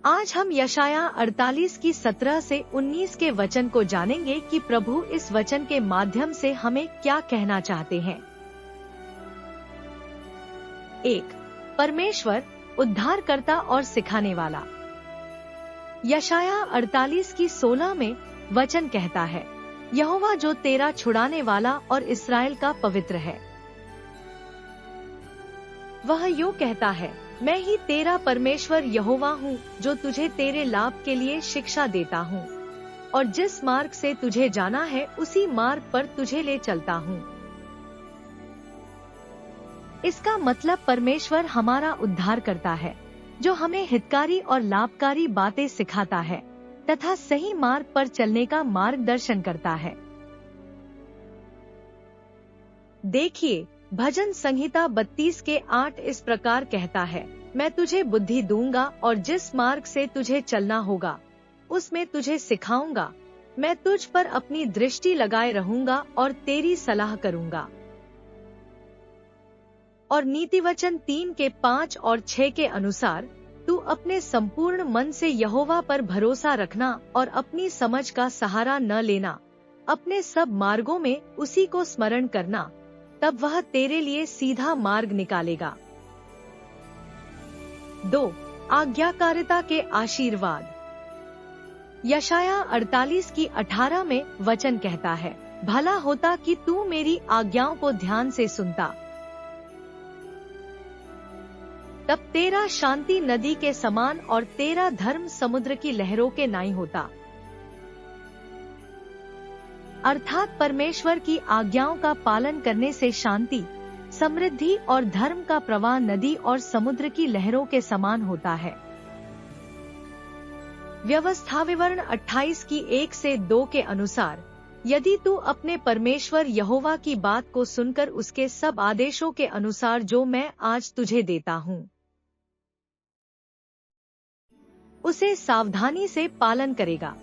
आज हम यशाया 48 की 17 से 19 के वचन को जानेंगे कि प्रभु इस वचन के माध्यम से हमें क्या कहना चाहते हैं। 1. परमेश्वर उद्धारकर्ता और सिखाने वाला। यशाया 48 की 16 में वचन कहता है, यहोवा जो तेरा छुड़ाने वाला और इस्राएल का पवित्र है। वह यूं कहता है, मैं ही तेरा परमेश्वर यहोवा हूँ, जो तुझे तेरे लाभ के लिए शिक्षा देता हूँ और जिस मार्ग से तुझे जाना है उसी मार्ग पर तुझे ले चलता हूँ। इसका मतलब परमेश्वर हमारा उद्धार करता है, जो हमें हितकारी और लाभकारी बातें सिखाता है तथा सही मार्ग पर चलने का मार्गदर्शन करता है। देखिए, भजन संहिता 32 के 8 इस प्रकार कहता है, मैं तुझे बुद्धि दूंगा और जिस मार्ग से तुझे चलना होगा उसमें तुझे सिखाऊंगा। मैं तुझ पर अपनी दृष्टि लगाए रहूंगा और तेरी सलाह करूंगा। और नीतिवचन 3 के 5 और 6 के अनुसार, तू अपने संपूर्ण मन से यहोवा पर भरोसा रखना और अपनी समझ का सहारा न लेना। अपने सब मार्गों में उसी को स्मरण करना, तब वह तेरे लिए सीधा मार्ग निकालेगा। 2. आज्ञाकारिता के आशीर्वाद। यशाया 48 की 18 में वचन कहता है, भला होता कि तू मेरी आज्ञाओं को ध्यान से सुनता, तब तेरा शांति नदी के समान और तेरा धर्म समुद्र की लहरों के नाई होता। अर्थात परमेश्वर की आज्ञाओं का पालन करने से शांति, समृद्धि और धर्म का प्रवाह नदी और समुद्र की लहरों के समान होता है। व्यवस्था विवरण 28 की 1 से 2 के अनुसार, यदि तू अपने परमेश्वर यहोवा की बात को सुनकर उसके सब आदेशों के अनुसार जो मैं आज तुझे देता हूँ, उसे सावधानी से पालन करेगा,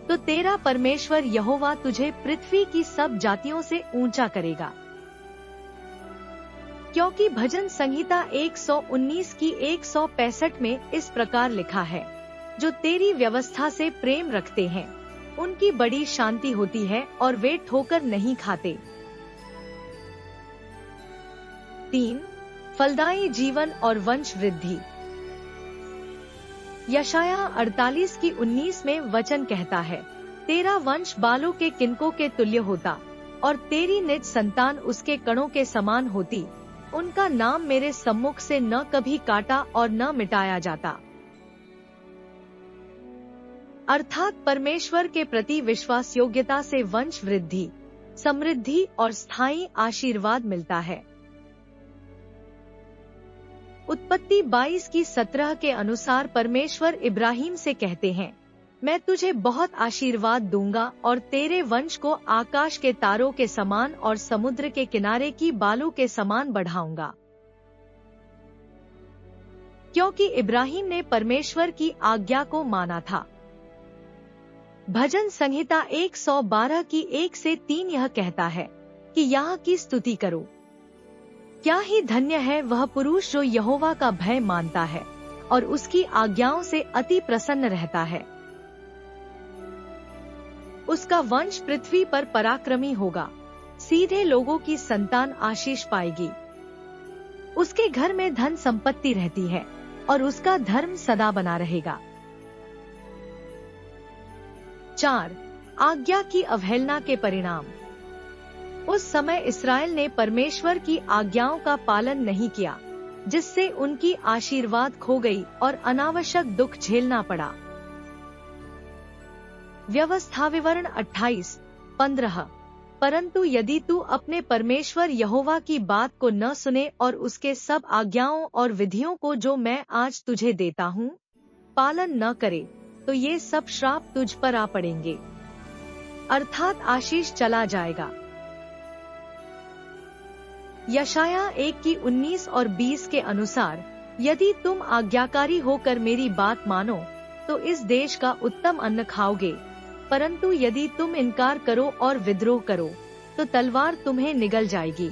तो तेरा परमेश्वर यहोवा तुझे पृथ्वी की सब जातियों से ऊंचा करेगा। क्योंकि भजन संहिता 119 की 165 में इस प्रकार लिखा है, जो तेरी व्यवस्था से प्रेम रखते हैं उनकी बड़ी शांति होती है और वे ठोकर नहीं खाते। 3. फलदायी जीवन और वंश वृद्धि। यशाया 48 की 19 में वचन कहता है, तेरा वंश बालों के किनकों के तुल्य होता और तेरी निज संतान उसके कणों के समान होती। उनका नाम मेरे सम्मुख से न कभी काटा और न मिटाया जाता। अर्थात परमेश्वर के प्रति विश्वास योग्यता से वंश वृद्धि, समृद्धि और स्थायी आशीर्वाद मिलता है। उत्पत्ति 22 की 17 के अनुसार परमेश्वर इब्राहिम से कहते हैं, मैं तुझे बहुत आशीर्वाद दूंगा और तेरे वंश को आकाश के तारों के समान और समुद्र के किनारे की बालू के समान बढ़ाऊंगा। क्योंकि इब्राहिम ने परमेश्वर की आज्ञा को माना था। भजन संहिता 112 की 1 से 3 यह कहता है कि यहाँ की स्तुति करो। क्या ही धन्य है वह पुरुष जो यहोवा का भय मानता है और उसकी आज्ञाओं से अति प्रसन्न रहता है। उसका वंश पृथ्वी पर पराक्रमी होगा, सीधे लोगों की संतान आशीष पाएगी। उसके घर में धन संपत्ति रहती है और उसका धर्म सदा बना रहेगा। 4. आज्ञा की अवहेलना के परिणाम। उस समय इस्राएल ने परमेश्वर की आज्ञाओं का पालन नहीं किया, जिससे उनकी आशीर्वाद खो गई और अनावश्यक दुख झेलना पड़ा। व्यवस्था विवरण 28:15। परंतु यदि तू अपने परमेश्वर यहोवा की बात को न सुने और उसके सब आज्ञाओं और विधियों को जो मैं आज तुझे देता हूँ पालन न करे, तो ये सब श्राप तुझ पर आ पड़ेंगे, अर्थात आशीष चला जाएगा। यशाया 1 की 19 और 20 के अनुसार, यदि तुम आज्ञाकारी होकर मेरी बात मानो तो इस देश का उत्तम अन्न खाओगे, परंतु यदि तुम इनकार करो और विद्रोह करो तो तलवार तुम्हें निगल जाएगी।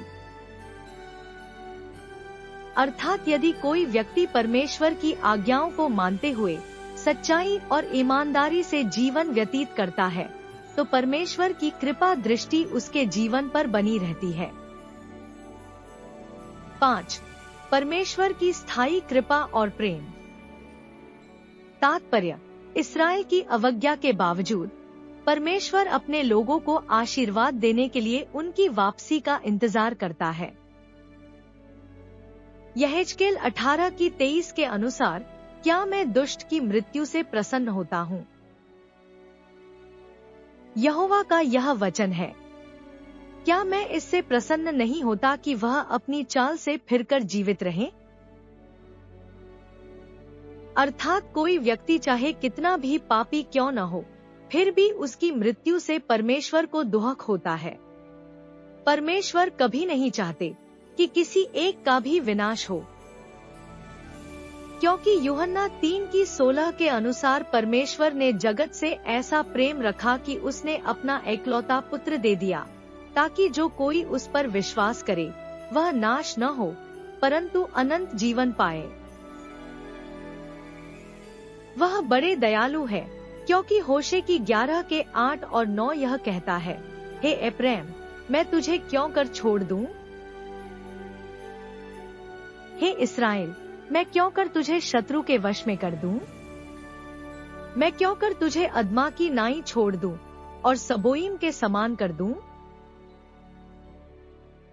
अर्थात यदि कोई व्यक्ति परमेश्वर की आज्ञाओं को मानते हुए सच्चाई और ईमानदारी से जीवन व्यतीत करता है, तो परमेश्वर की कृपा दृष्टि उसके जीवन पर बनी रहती है। 5. परमेश्वर की स्थायी कृपा और प्रेम। तात्पर्य: इस्राएल की अवज्ञा के बावजूद परमेश्वर अपने लोगों को आशीर्वाद देने के लिए उनकी वापसी का इंतजार करता है। यहेजकेल 18:23 के अनुसार, क्या मैं दुष्ट की मृत्यु से प्रसन्न होता हूँ? यहोवा का यह वचन है, क्या मैं इससे प्रसन्न नहीं होता कि वह अपनी चाल से फिरकर जीवित रहे? अर्थात कोई व्यक्ति चाहे कितना भी पापी क्यों न हो, फिर भी उसकी मृत्यु से परमेश्वर को दुख होता है। परमेश्वर कभी नहीं चाहते कि किसी एक का भी विनाश हो, क्योंकि यूहन्ना 3:16 के अनुसार परमेश्वर ने जगत से ऐसा प्रेम रखा कि उसने अपना एकलौता पुत्र दे दिया, ताकि जो कोई उस पर विश्वास करे वह नाश न हो, परंतु अनंत जीवन पाए। वह बड़े दयालु है, क्योंकि होशे की 11:8 और 9 यह कहता है, हे एप्रैम, मैं तुझे क्यों कर छोड़ दूं? हे इस्राएल, मैं क्यों कर तुझे शत्रु के वश में कर दूं? मैं क्यों कर तुझे अदमा की नाई छोड़ दूं और सबोईम के समान कर दूं?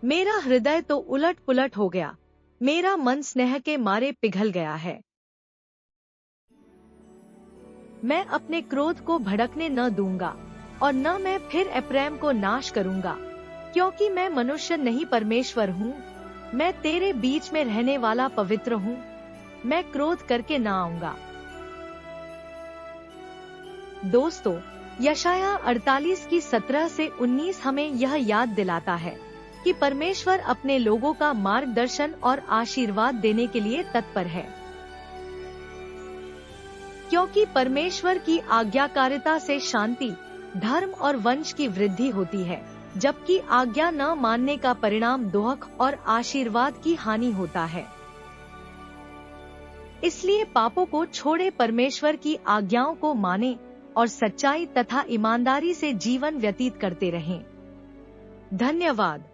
मेरा हृदय तो उलट पुलट हो गया, मेरा मन स्नेह के मारे पिघल गया है। मैं अपने क्रोध को भड़कने न दूंगा और न मैं फिर एप्रैम को नाश करूंगा, क्योंकि मैं मनुष्य नहीं परमेश्वर हूँ। मैं तेरे बीच में रहने वाला पवित्र हूँ, मैं क्रोध करके न आऊंगा। दोस्तों, यशाया 48:17-19 हमें यह याद दिलाता है कि परमेश्वर अपने लोगों का मार्गदर्शन और आशीर्वाद देने के लिए तत्पर है, क्योंकि परमेश्वर की आज्ञाकारिता से शांति, धर्म और वंश की वृद्धि होती है, जबकि आज्ञा न मानने का परिणाम दुख और आशीर्वाद की हानि होता है। इसलिए पापों को छोड़े परमेश्वर की आज्ञाओं को माने और सच्चाई तथा ईमानदारी से जीवन व्यतीत करते रहें। धन्यवाद।